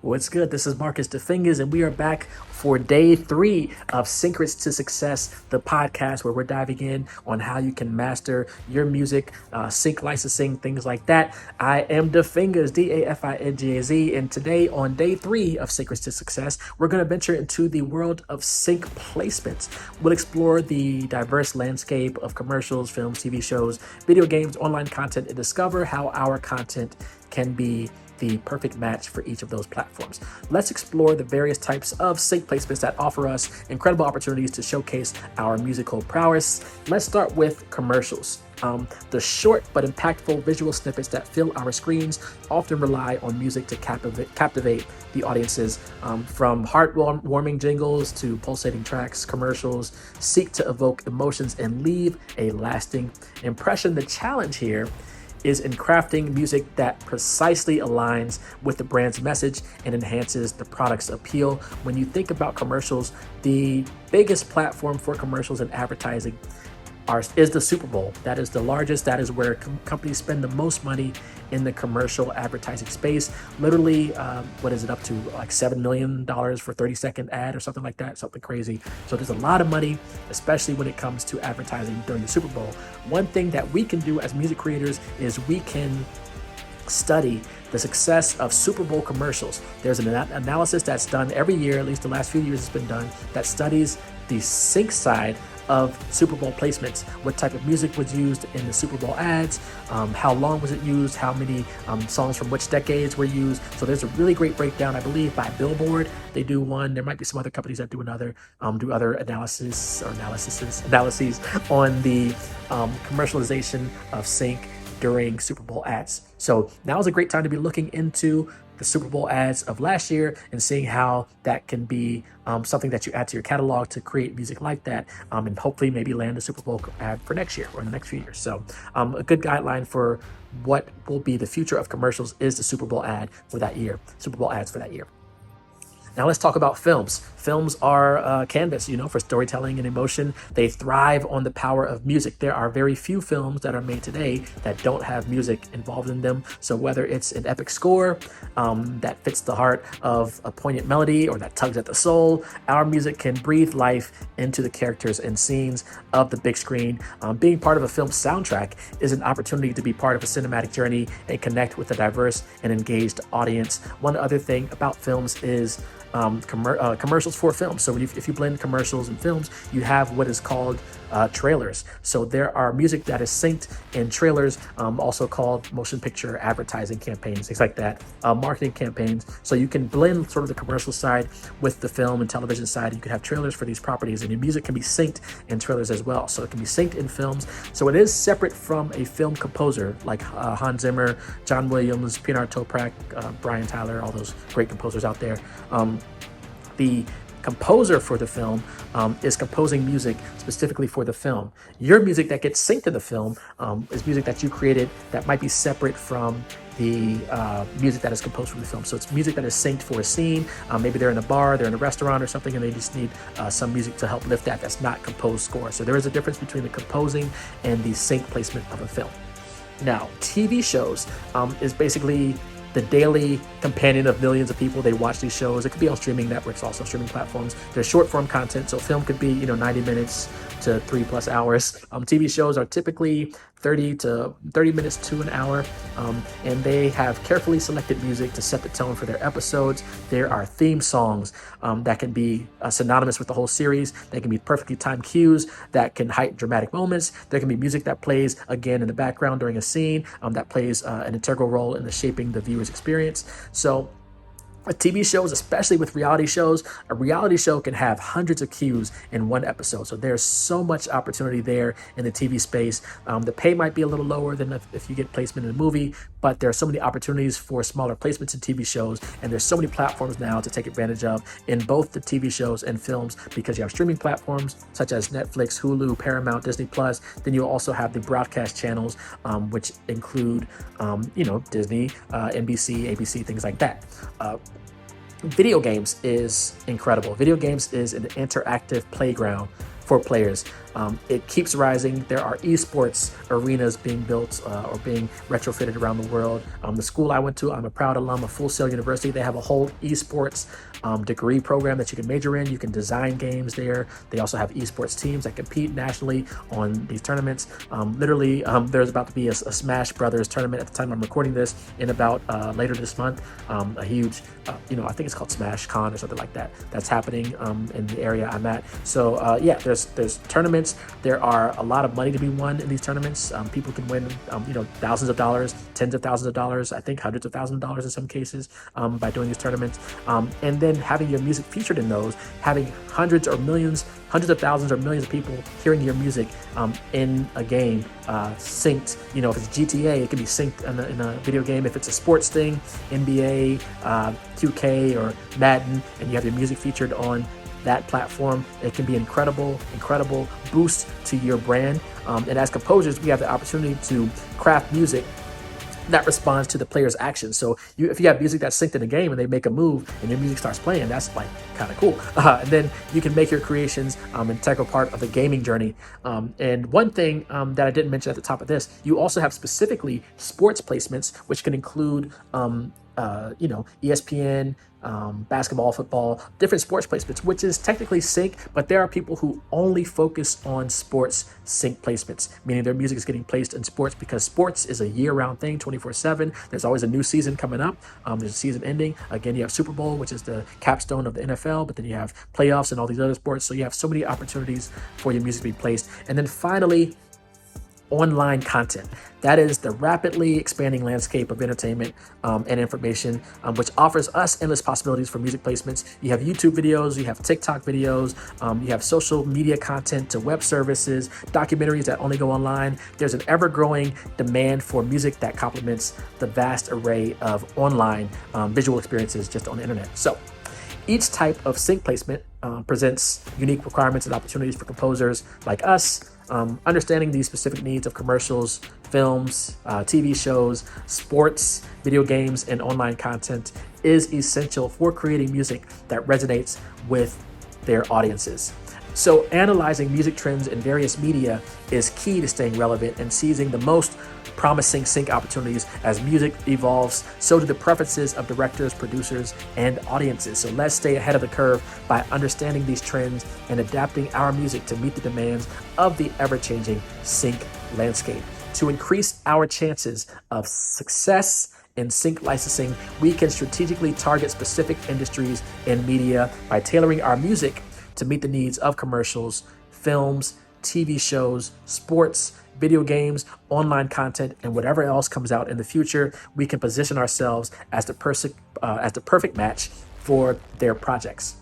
What's good? This is Marcus the Fingaz, and we are back for day 3 of Syncrets To Success, the podcast where we're diving in on how you can master your music, sync licensing, things like that. I am the Fingaz, Dafingaz, and today on day 3 of Syncrets To Success, we're going to venture into the world of sync placements. We'll explore the diverse landscape of commercials, films, TV shows, video games, online content, and discover how our content can be the perfect match for each of those platforms. Let's explore the various types of sync placements that offer us incredible opportunities to showcase our musical prowess. Let's start with commercials. The short but impactful visual snippets that fill our screens often rely on music to captivate the audiences. From heartwarming jingles to pulsating tracks, commercials seek to evoke emotions and leave a lasting impression. The challenge here is in crafting music that precisely aligns with the brand's message and enhances the product's appeal. When you think about commercials, the biggest platform for commercials and advertising is the Super Bowl. That is the largest. That is where companies spend the most money in the commercial advertising space. Literally, what is it, up to like $7 million for 30-second ad or something like that, something crazy. So there's a lot of money, especially when it comes to advertising during the Super Bowl. One thing that we can do as music creators is we can study the success of Super Bowl commercials. There's an analysis that's done every year, at least the last few years it's been done, that studies the sync side of Super Bowl placements. What type of music was used in the Super Bowl ads, how long was it used, how many songs from which decades were used. So there's a really great breakdown, I believe, by Billboard. They do one. There might be some other companies that do another, do other analyses on the commercialization of sync during Super Bowl ads. So now is a great time to be looking into the Super Bowl ads of last year and seeing how that can be something that you add to your catalog to create music like that, and hopefully maybe land a Super Bowl ad for next year or in the next few years. So a good guideline for what will be the future of commercials is the Super Bowl ad for that year, Super Bowl ads for that year. Now let's talk about films. Films are canvas, for storytelling and emotion. They thrive on the power of music. There are very few films that are made today that don't have music involved in them. So whether it's an epic score that fits the heart of a poignant melody or that tugs at the soul, our music can breathe life into the characters and scenes of the big screen. Being part of a film soundtrack is an opportunity to be part of a cinematic journey and connect with a diverse and engaged audience. One other thing about films is commercials for films. So if you blend commercials and films, you have what is called trailers. So there are music that is synced in trailers, also called motion picture advertising campaigns, things like that, marketing campaigns. So you can blend sort of the commercial side with the film and television side. You can have trailers for these properties, and your music can be synced in trailers as well. So it can be synced in films. So it is separate from a film composer like Hans Zimmer, John Williams, Pinar Toprak, Brian Tyler, all those great composers out there. The composer for the film is composing music specifically for the film. Your music that gets synced to the film is music that you created that might be separate from the music that is composed for the film. So it's music that is synced for a scene. Maybe they're in a bar, they're in a restaurant or something, and they just need some music to help lift that. That's not composed score. So there is a difference between the composing and the sync placement of a film. Now, TV shows is basically the daily companion of millions of people. They watch these shows. It could be on streaming networks, also streaming platforms. There's short form content. So film could be, 90 minutes to 3+ hours. TV shows are typically 30 minutes to an hour, and they have carefully selected music to set the tone for their episodes. There are theme songs that can be synonymous with the whole series. They can be perfectly timed cues that can heighten dramatic moments. There can be music that plays again in the background during a scene that plays an integral role in the shaping the viewer's experience. So with TV shows, especially with reality shows, a reality show can have hundreds of cues in one episode. So there's so much opportunity there in the TV space. The pay might be a little lower than if you get placement in a movie, but there are so many opportunities for smaller placements in TV shows, and there's so many platforms now to take advantage of in both the TV shows and films, because you have streaming platforms such as Netflix, Hulu, Paramount, Disney Plus. Then you also have the broadcast channels, which include, Disney, NBC, ABC, things like that. Video games is incredible. Video games is an interactive playground for players. It keeps rising. There are esports arenas being built or being retrofitted around the world. The school I went to, I'm a proud alum of Full Sail University. They have a whole esports degree program that you can major in. You can design games there. They also have esports teams that compete nationally on these tournaments. Literally, there's about to be a Smash Brothers tournament at the time I'm recording this in about later this month. A huge, I think it's called Smash Con or something like that. That's happening in the area I'm at. So yeah, there's tournaments. There are a lot of money to be won in these tournaments. People can win, thousands of dollars, tens of thousands of dollars, I think hundreds of thousands of dollars in some cases by doing these tournaments. And then having your music featured in those, having hundreds of thousands or millions of people hearing your music in a game, synced. If it's GTA, it can be synced in a video game. If it's a sports thing, NBA, 2K, or Madden, and you have your music featured on that platform, it can be incredible boost to your brand. And as composers, we have the opportunity to craft music that responds to the player's actions. So if you have music that's synced in a game and they make a move and your music starts playing, that's like kind of cool. And then you can make your creations an integral part of the gaming journey. And one thing that I didn't mention at the top of this, you also have specifically sports placements, which can include ESPN, basketball, football, different sports placements, which is technically sync, but there are people who only focus on sports sync placements, meaning their music is getting placed in sports because sports is a year-round thing, 24/7. There's always a new season coming up. There's a season ending. Again, you have Super Bowl, which is the capstone of the NFL, but then you have playoffs and all these other sports. So you have so many opportunities for your music to be placed. And then finally, online content. That is the rapidly expanding landscape of entertainment and information, which offers us endless possibilities for music placements. You have YouTube videos, you have TikTok videos, you have social media content to web services, documentaries that only go online. There's an ever-growing demand for music that complements the vast array of online visual experiences just on the internet. So each type of sync placement presents unique requirements and opportunities for composers like us. Understanding the specific needs of commercials, films, TV shows, sports, video games, and online content is essential for creating music that resonates with their audiences. So analyzing music trends in various media is key to staying relevant and seizing the most promising sync opportunities. As music evolves, so do the preferences of directors, producers, and audiences. So let's stay ahead of the curve by understanding these trends and adapting our music to meet the demands of the ever-changing sync landscape. To increase our chances of success in sync licensing, we can strategically target specific industries and media by tailoring our music to meet the needs of commercials, films, TV shows, sports, video games, online content, and whatever else comes out in the future. We can position ourselves as the perfect match for their projects.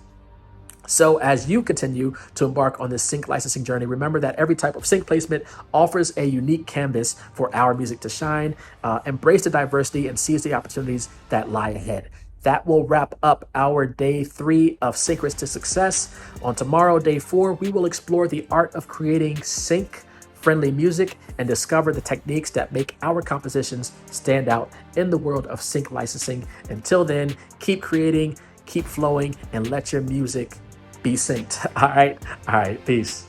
So as you continue to embark on this sync licensing journey, remember that every type of sync placement offers a unique canvas for our music to shine. Embrace the diversity and seize the opportunities that lie ahead. That will wrap up our day 3 of Syncrets to Success. On tomorrow, day 4, we will explore the art of creating sync-friendly music and discover the techniques that make our compositions stand out in the world of sync licensing. Until then, keep creating, keep flowing, and let your music be synced. All right, peace.